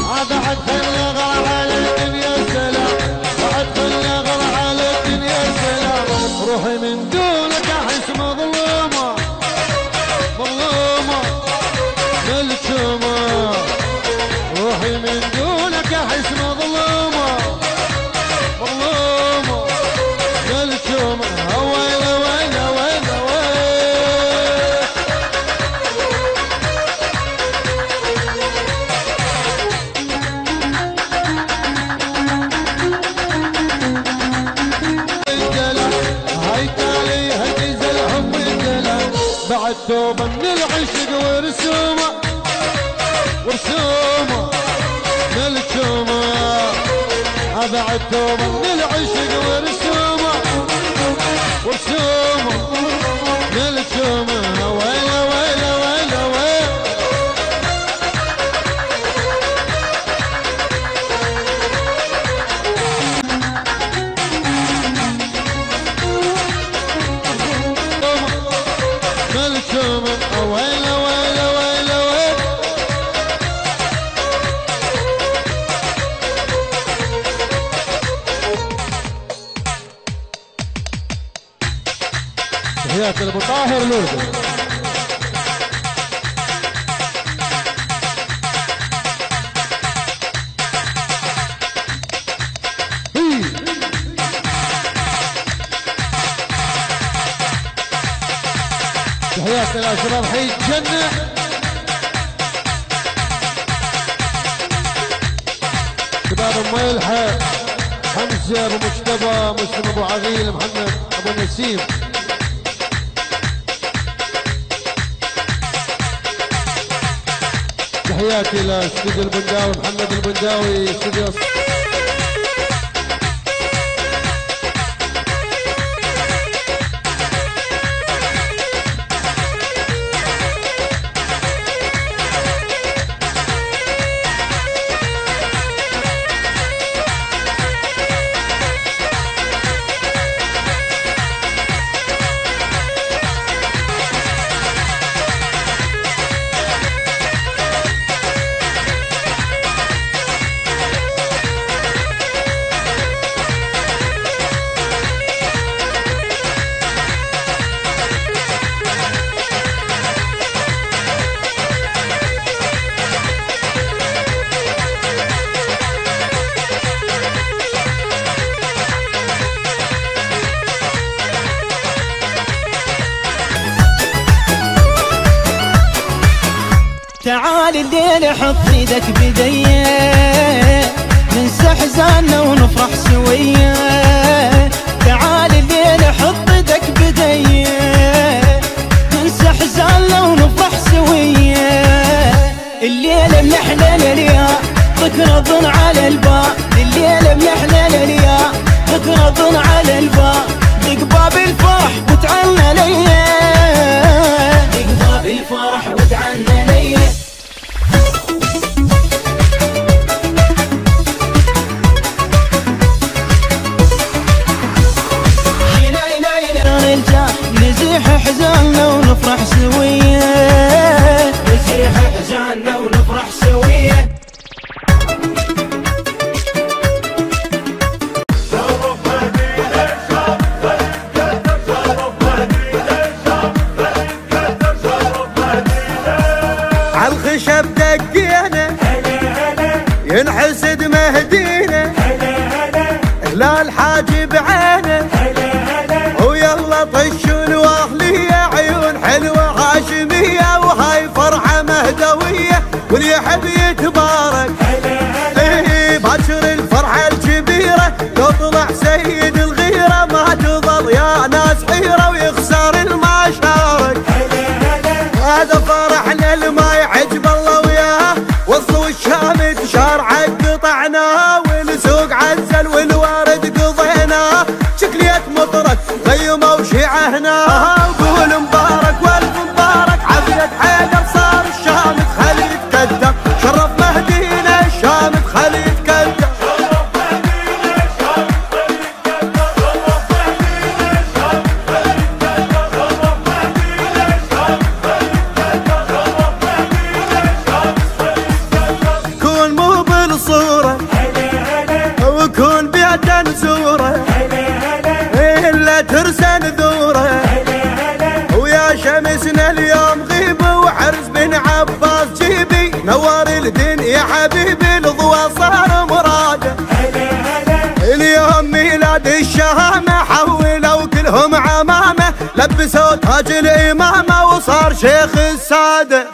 بعد خلنا غر على الدنيا سلام، بعد خلنا غر على الدنيا سلام. روحي من دونك احس مظلومة مظلومة ملكومة، روحي من دونك احس مظلومة مظلومة ملكومة. ويلا ويلا ويلا بعد توبة من العشق ورسومة ورسومة ملكومة، بعد توبة من العشق ورسومة ورسومة ملكومة. ويلا ويلا ويلا ويلا ملكومة. ويلا ويلا ويلا ويلا تحيات ابو طاهر لوزي. تحيات الاشرار حي الجنة. شباب ميلحة، حمزة ابو مجتبى، مسلم ابو عقيل، محمد ابو نسيم. تحياتي لاستوديو البنداوي، محمد البنداوي استوديو. تعال الليل حط ايدك بديه، ننسى حزاننا ونفرح سويه. تعال الليل حط ايدك بديه، ننسى حزاننا ونفرح سويه. الليله منحلى لليا ذكرى ظن على الباب، الليله منحلى لليا ذكرى ظن على الباب. دق باب الفرح وتعنى ليا، دق باب الفرح وتعنى ليا. نزيح حزاننا ونفرح سوية، نزيح حزاننا ونفرح سوية. عالخشب دقينا ينحسد مهدينا، لا الحاجب عينه ويلا طشوا الواهلية، عيون حلوة هاشمية وهاي فرحة مهدوية، واللي يحب يتبارك ايه باكر الفرحة الكبيرة. لو طلع سيد الغيرة ما تظل يا ناس حيرة ويخسر الما شارك. هذا فرحنا الما يعجب الله وياه، وصلوا الشامت شارعة قطعناه، والسوق عزل والوارد قضيناه. شكلية مطرك غيمة وشيعة هنا، وقول مبارك والف مبارك. عبدة حيدر صار الشامت خلي يتقدم، شرف مهدينا الشامت خلي يتقدم. كون مو حتى نزوره إلا ترسن ذوره ويا شمسنا اليوم غيب وعرس بن عباس جيبي نور الدنيا حبيبي الضوى صار مراده اليوم ميلاد الشهامة حولوا كلهم عمامة لبسوا تاج الإمامة وصار شيخ السادة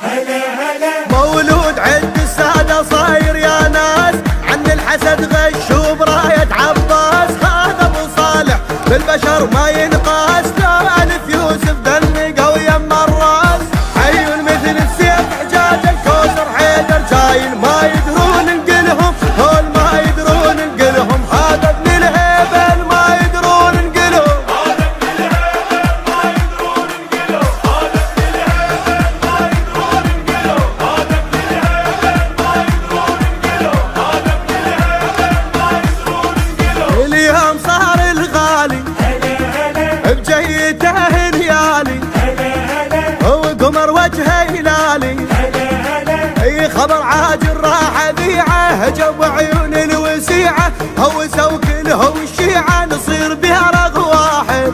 مولود عند السادة صاير يا ناس عن الحسد غشوا براية عباس هذا أبو صالح بالبشر ما ينقاس لا ألف يوسف دلقوا ويما الراس حي مثل السيف حجاج الكوثر حيدر جايل ما يدرون نقلهم هول ما يدرون نقلهم هذا ابن الهيبل ما يدرون نقلهم هذا ابن الهيبل ما يدرون نقلهم هذا ابن الهيبل ما يدرون نقلهم هذا ابن الهيبل ما يدرون نقلهم هذا ابن الهيبل ما يدرون نقلهم اليوم صار الغالي بجيته هنيالي هو قمر وجهه هلالي اي خبر عاجل راح اذيعه هجب عيون الوسيعه هوسوا كلهم الشيعه نصير بها رغ واحد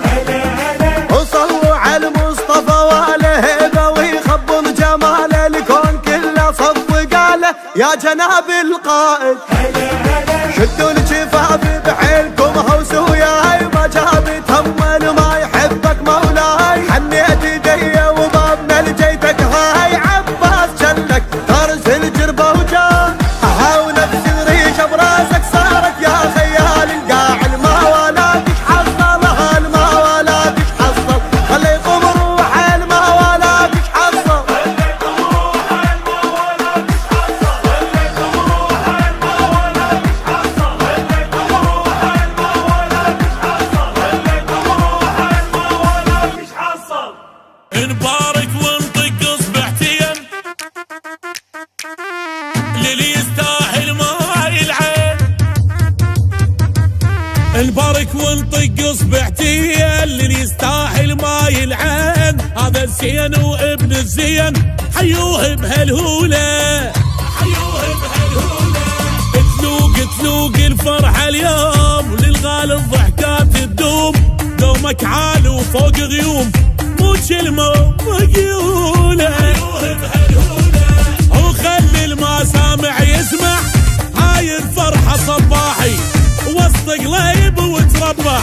وصلوا على المصطفى واله هيبه ويخبط جماله الكون كله صف قاله يا جناب القائد شدوا الجفاف بحيلكم هوسوا ياي ما جابت هم ما يحبك مولاي حنيت ايدي وبابنا لجيتك هاي عباس جلك طرز الجربه وجاه ونفس الريشه براسك صارت يا خيال القاعد ما ولاتش حصل ما ولاتش حصل خليكم روح ما ولاتش حصل خليكم روح ما ولاتش حصل خليكم روح ما ولاتش حصل خليكم روح ما ولاتش حصل خليكم روح ما ولاتش حصل نبارك ونطق اصبعتين للي يستاهل ماي العين نبارك ونطق اصبعتين للي يستاهل ماي العين هذا الزين وابن الزين حيوه بهالهوله حيوه بهالهوله تلوق الفرحه اليوم وللغالب ضحكات تدوم دومك عال وفوق غيوم مو كلمه مقيوله حيوه بهالهوله وخلي المسامع يسمع هاي الفرحه صباحي وسط قليب وتربع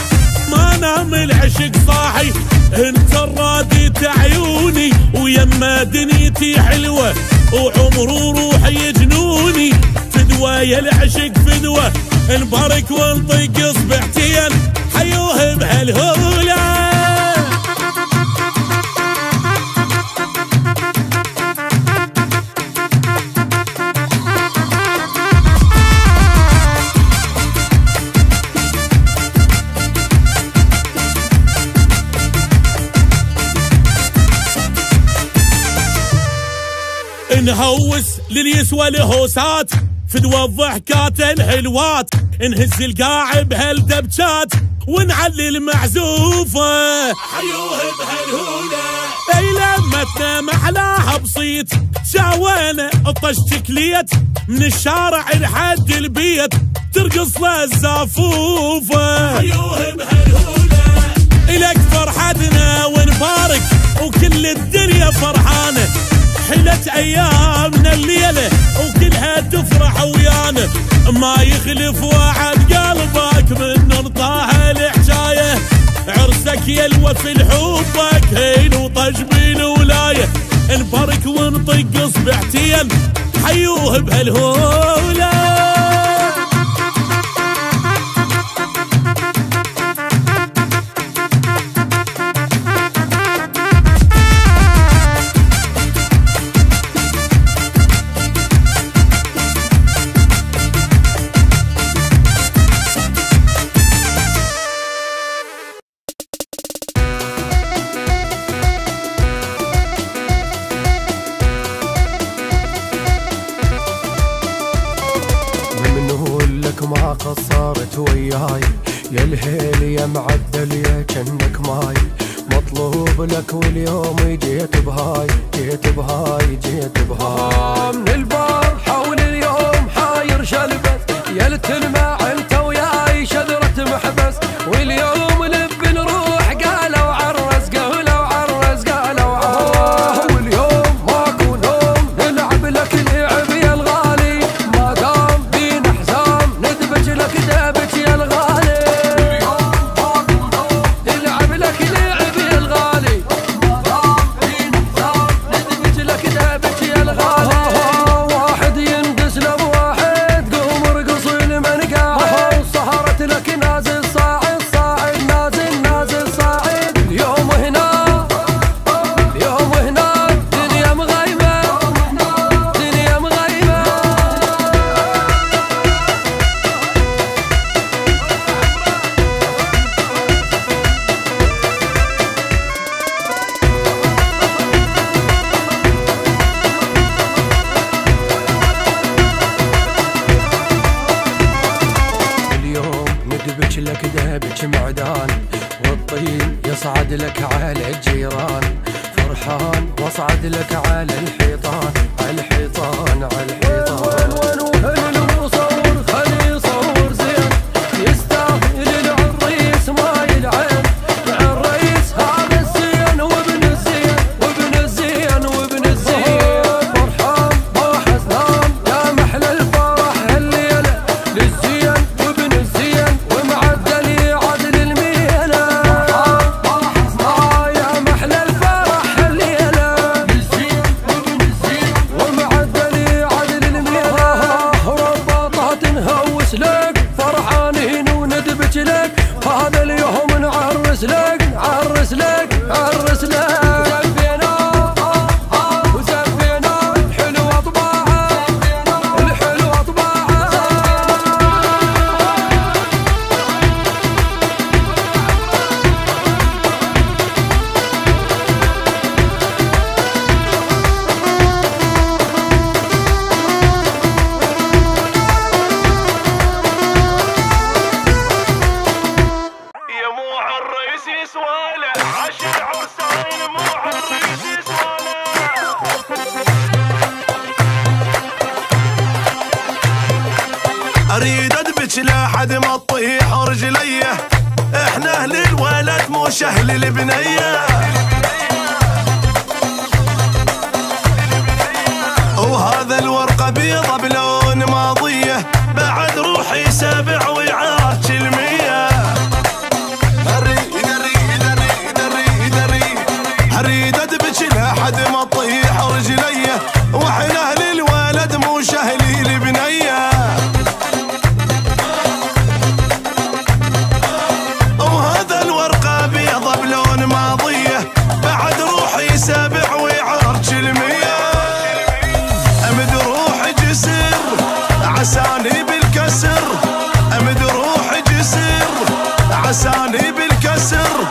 ما نام العشق صاحي انت الراديت عيوني ويما دنيتي حلوه وعمر وروحي جنوني فدوه يا العشق فدوه نبارك ونطق اصبعتين حيوه بهالهوله نهوس لليسوى الهوسات فدوى الضحكات الحلوات نهز القاع بهالدبجات ونعلي المعزوفة حيوه بهالهولة اي لما تنام احلاها بسيط شاوينا طشت كليت من الشارع لحد البيت ترقص للزافوفة حيوه بهالهولة الك فرحتنا ونبارك وكل الدنيا فرحانة حلت ايامنا الليله وكلها تفرح ويانا ما يخلف وعد قلبك من نرطاها الحجايه عرسك يلوى في الحبك هين وطج بالولايه نبارك ونطق اصبعتين حيوه بهالهوله ما قصرت وياي يا الهيل يا معدل يا جنك ماي مطلوب لك واليوم جيت بهاي جيت بهاي جيت بهاي من البارحة ولليوم حاير شلبت يا التلمع انت وياي شذرة واصعد لك على الجيران فرحان، واصعد لك على الحيطان عالحيطان عالحيطان. المصور خلي يصور زين يستاهل العريس ما يلعن، الرئيس هذا الزين وابن الزين وابن الزين وابن الزين. فرحان ما حزنان يا محلى الفرح الليله للزين وابن الزين ومعدل يعدل الميله. يا محلى الفرح الليله للزين وابن الزين ومعدل يعدل الميله. رباطات نهوس لك فرحانين وندبج لك، هذا اليوم نعرس لك نعرس لك نعرس لك. زفينا وزفينا الحلوة طباعة الحلوة طباعة. يا مو عالرئيس يسواله عشر عرسان مو عالرئيس يسواله. اريد ادبج لحد ما تطيح رجليه، احنا اهل الولد مش اهل البنيه. وهذا الورقه بيضه بلون ماضيه، بعد روحي سابع ويعاش المية. اريد ادبج لحد ما تطيح رجليه، واحنا اهل الولد مش اهل البنيه. وهذا الورقه بيضه بلون ماضيه، بعد روحي سابع ويعرج المية. امد روحي جسر عساني بالكسر، امد روحي جسر عساني بالكسر.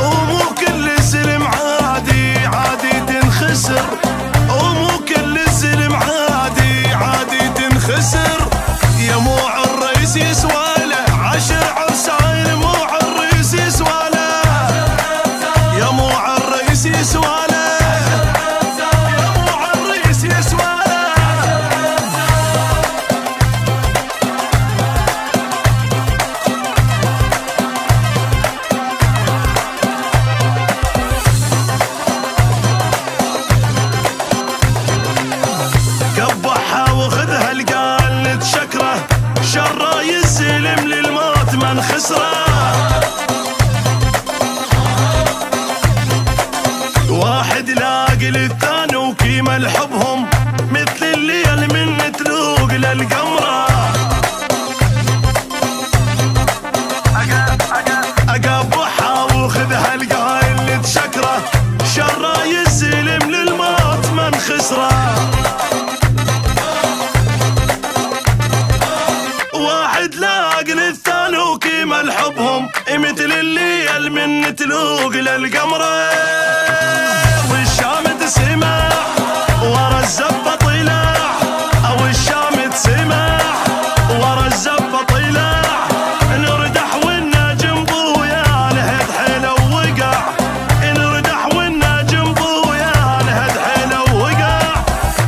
ومو كل الزلم عادي عادي تنخسر، ومو كل الزلم عادي عادي تنخسر. يا مو عالرئيس يسواله عشر عرسان مو عالرئيس يسواله. يا مو عالرئيس يسواله يا مو عالرئيس يسواله. قبحها وخذها القال نتشكره، شره يسلم للموت من خسره. واحد لاقي للثاني وكيما لحبهم، مثل الليل من تلوق للقمره. اقبحها وخذها القايل نتشكره، شره يسلم للموت من خسره. واحد لاقي للثاني وكيما لحبهم، مثل الليل من تلوق للقمره. والشامت سمع ورا الزفه طلع، او الشامت سمع ورا الزفه طلع. نردح والنجم بويا لهد حيله ووقع، نردح والنجم بويا لهد حيله ووقع.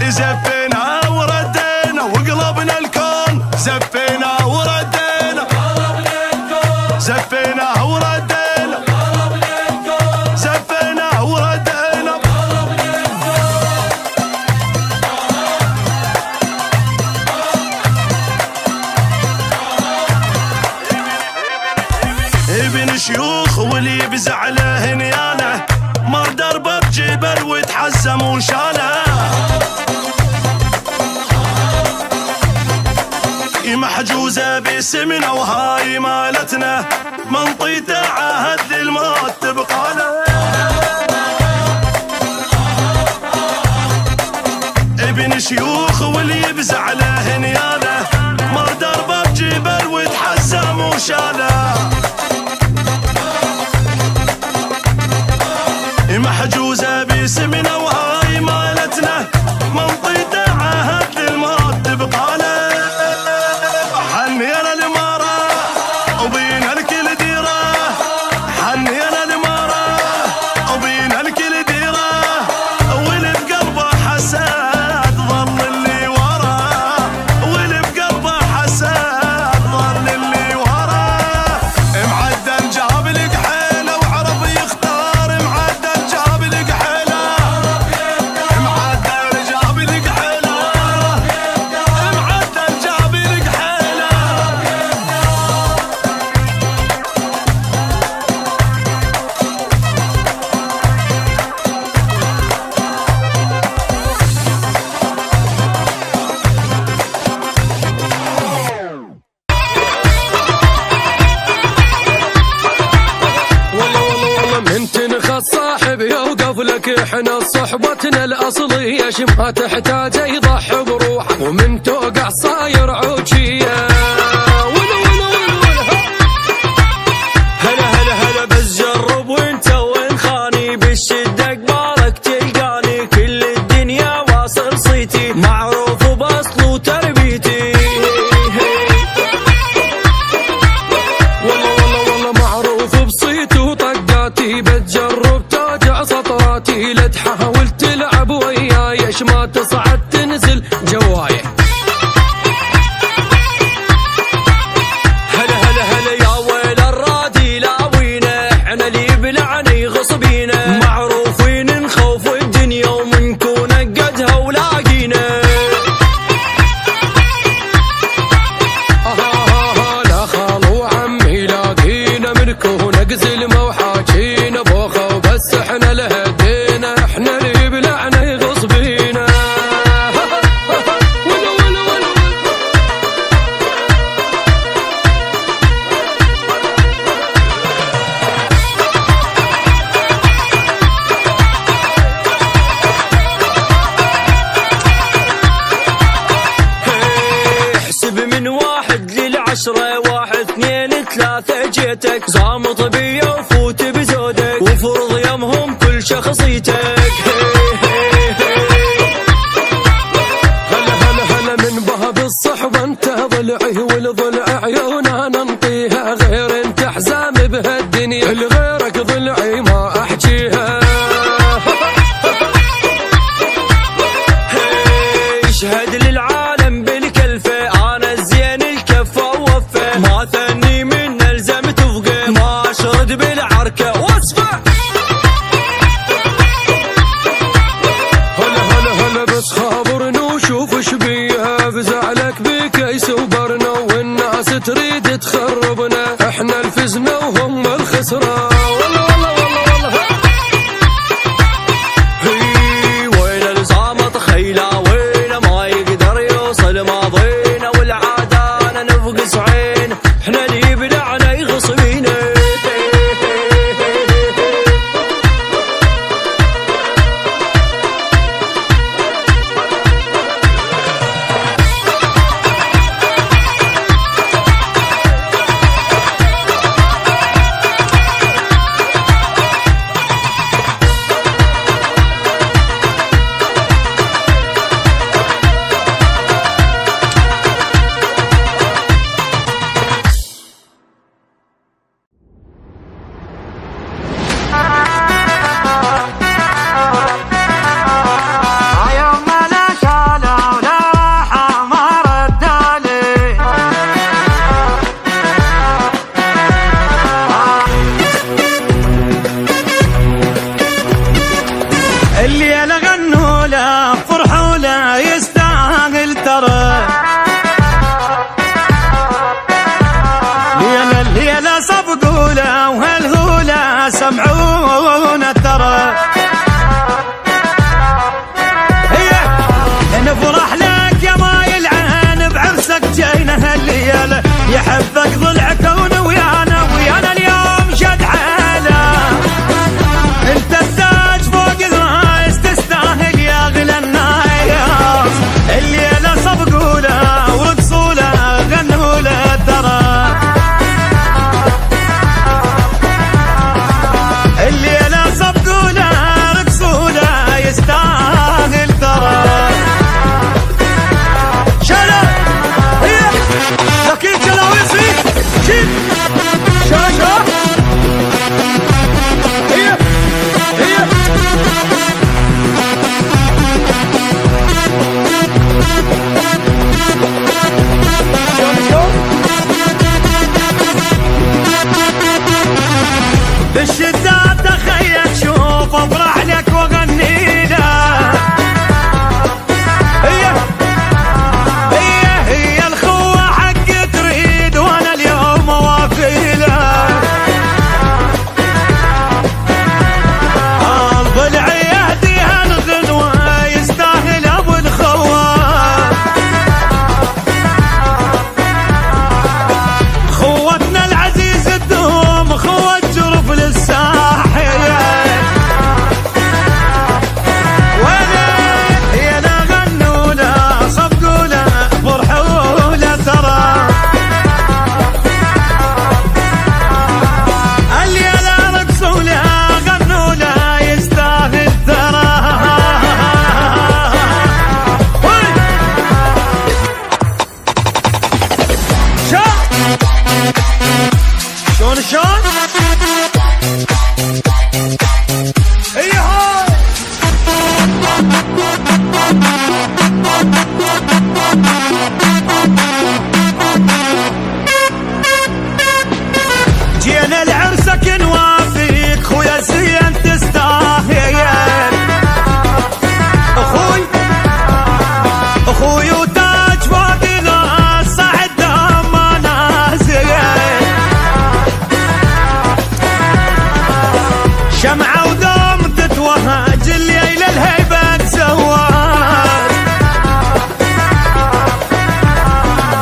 زفينا وردينا وقلبنا الكون، زفينا وردينا زفينا وردينا زفينا وردينا. ابن شيوخ واللي بزعله نيانه، مر دربه بجبل وتحزم وشاله. محجوزه باسمنا وهاي مالتنا، منطيته عهد للموت تبقاله. ابن شيوخ واللي بزعله نياله، مر دربه بجبل وتحزم وشاله. محجوزه باسمنا وهاي مالتنا، منطيته عهد للموت تبقاله. حنينا الاماره وبينا الكل ديره، حنينا الاماره نشوف لك احنا صحبتنا الاصليه ما تحتاج يضحي بروحه ومن توقع صاير عوجيه. هلا هلا هلا بس جرب وانت وين خاني بالشده قبالك تلقاني كل الدنيا واصل صيتي معروف باصل وتربيتي. والله معروف بصيت وطقاتي بتجرب توجع سطراتي لا تحاول تلعب وياي ايش ما تصعد تنزل جواي. هلا هلا هلا يا ويل الرادي لاوينا احنا اللي بلعني غصبينا معروفين نخوف الدنيا ومنكون قدها ولاقينا. لا خالو عمي لاقينا منكون اقزل ما وحاجينا بوخه وبس احنا لهدينا احنا اللي بلعني غصبينا. احسب من 1 ل10 1 2 3 جيتك زامط بيا وفوت بزودك وفرض يمهم كل شخصيتك. هلا من باب الصحبه انت ضلعي والضلع عيوننا ننطيها غير انت حزام بهالدنيا لغيرك ضلعي ما احجيها. اشهد للعالم بالكلفه انا الزين الكفه ووفه ما ثني من الزمت فوقه ما اشرد بالعركه وصفه. هلا بس خابرنا وشوف ايش بيها بزعلك بكيس وبرنا والناس تريد تخربنا احنا الفزنا وهم الخسران. شلون اي هاي جينا لعرسك نوافيك خويا زين تستاهل اخوي وتاج فوق راس صعد ما نازل شمعة ودوم تتوهج الليلة الهيبة زواج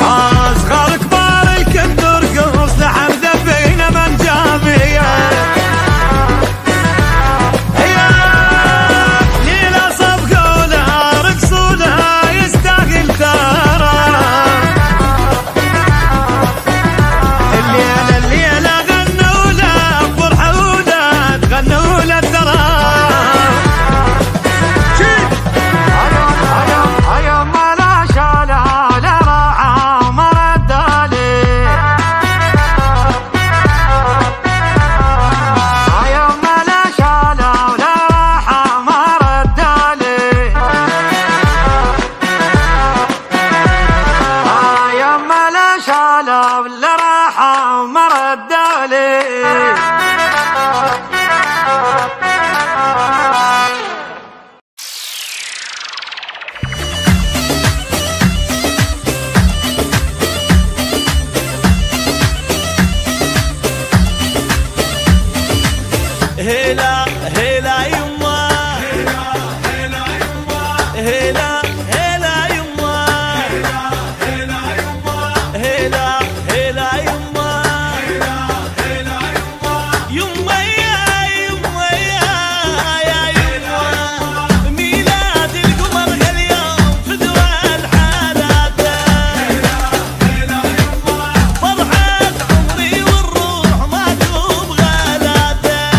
أصغر كبار الكل ترقص لحمد فينا من جامية ليلة صفقة ولا رقص ولا يستاهل ترى الليلة غنوا له فرحوا له تغنوا له ترى ما لا شاله لا راحة ما رد عليه ما لا شاله لا راحة ما رد عليه ما لا شاله لا راحة ما رد عليه هلا هلا يما هلا هلا يما هلا هلا يما يما يا يما ميلاد القمر هاليوم فدوى الحالات فرحة عمري والروح ما توب غلاته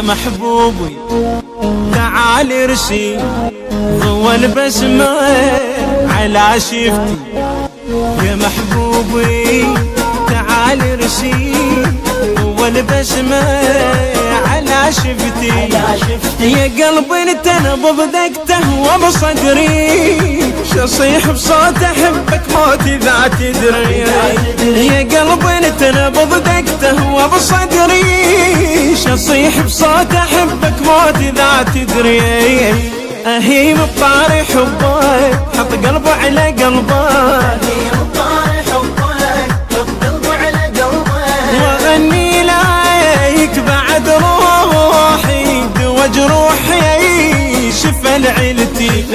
محبوبي تعال ارشي ضوى البسمة على شفتي يا محبوبي تعال ارشي ضوى البسمة على شفتي يا قلبي انت نبضك تهوى بصدري شصيح بصوت احبك موت اذا تدري يا قلبي انت نبضك تهوى بصدري شصيح بصوت احبك موت اذا تدري اهيم بطاري حبك حط قلبه على قلبك واغني لك بعد روحي دوا جروحي شفى لعيلتي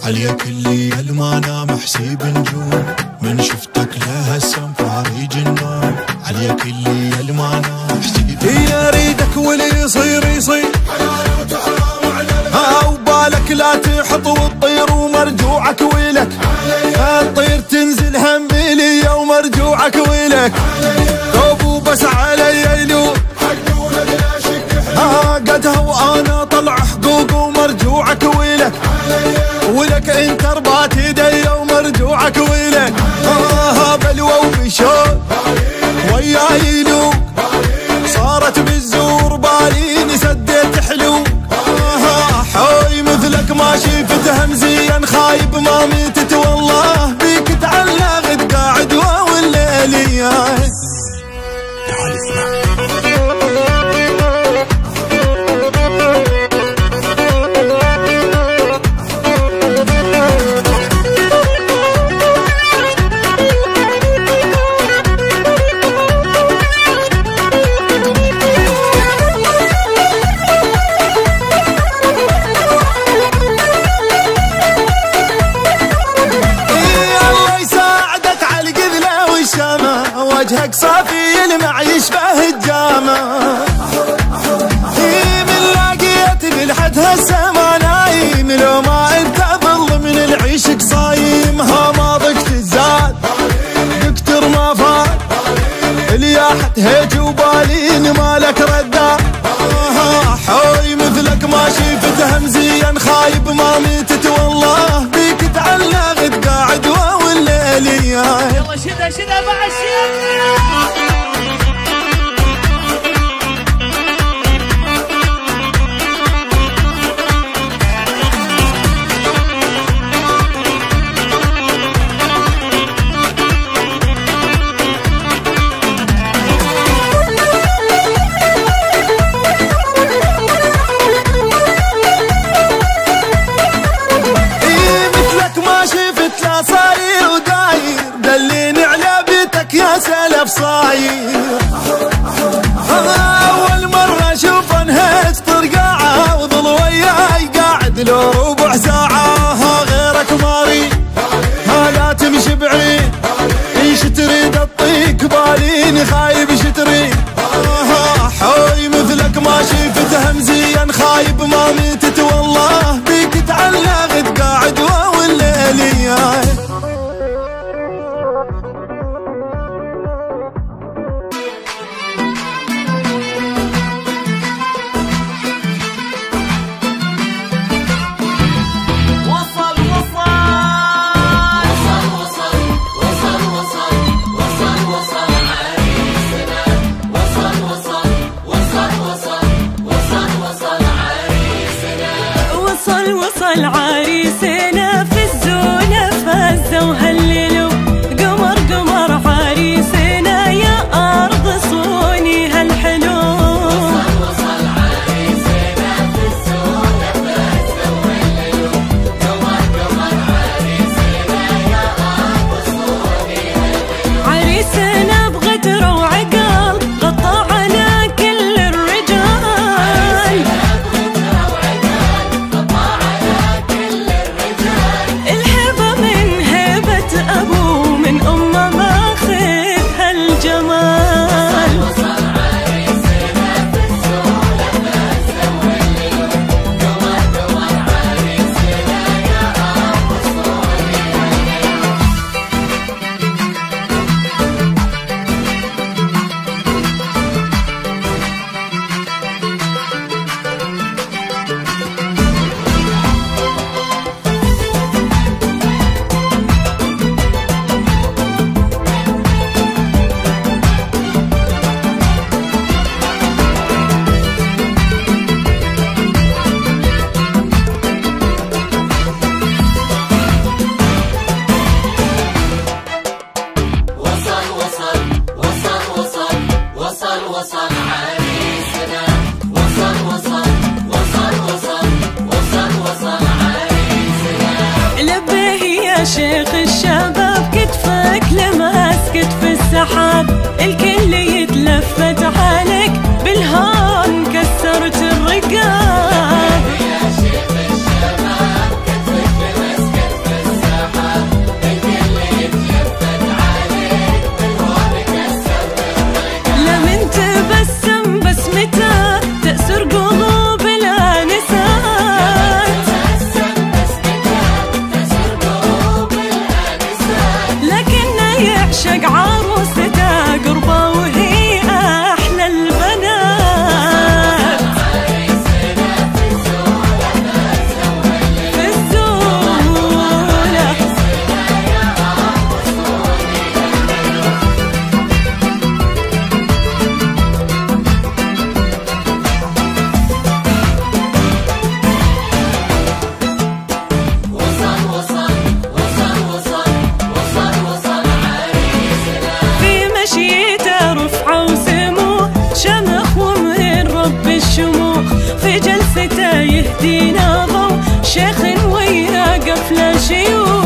عليك اللي ما نام حسيب نجوم من شفتك لها السنفاري جنون عليك اللي ما نام حسيب يا ريدك واللي يصير يصير وبالك لا تحط وتطير ومرجوعك ويلك الطير تنزل همي لي ومرجوعك ويلك توب بس علي يلوم قدها وانا طلع حقوق ومرجوعك ويلك ولك انت ربات يدي ومرجوعك ويلك بلوى وبشوق وياي يلوق صارت بالزور باليني سديت حلو حوي مثلك ما شفت همزيا خايب ما ميتت والله بيك تعلقت قاعد والليلي تعال اسمع وجهك صافي يلمع يشبه الجامع من لاقيت بالحد هسه ما نايم لو ما انت ظل من العيشك صايم ما ضقت الزاد دكتور ما فات الياحت هيج وبالين مالك رداد حوي مثلك ما شفت همزيا خايب ما ميتت والله بيك تعلقت قاعد والليلي يلا شدا شدا مع الشيخ سلف صاير أول مرة أشوف انهج طرقاعة وظل وياي قاعد لو ربع ساعة غيرك ماري لا تمشي بعيد ايش تريد الطيق باليني خايب ايش تريد حوي مثلك ما شفت همزيا خايب ما ميتت والله بيك تعلقت قاعد والليلي وصل عريسنا في الزونة فازة وهللوا قمر قمر عريسنا يا أرض صوني هالحلو وصل عريسنا في الزونة فازة وهللوا قمر قمر عريسنا يا أرض صوني هالحلو عريسنا بغدر وعقل غطى على كل الرجال السحاب الكل يتلفت عليك بالهون كسرت الرقاب يا شيخ الشباب كتفك مسكت في السحاب الكل يتلفت عليك بالهون كسرت الرقاب لمن تبسم بسمته تأسر قلوب الآنسات لكنه يعشق عروسته قربه وهي أحلى البنات في الزولة في مشيته رفعه وسمو شمخ ومن رب الشموخ في جلسته يهدينا ضو شيخ ويا قفله شيوخ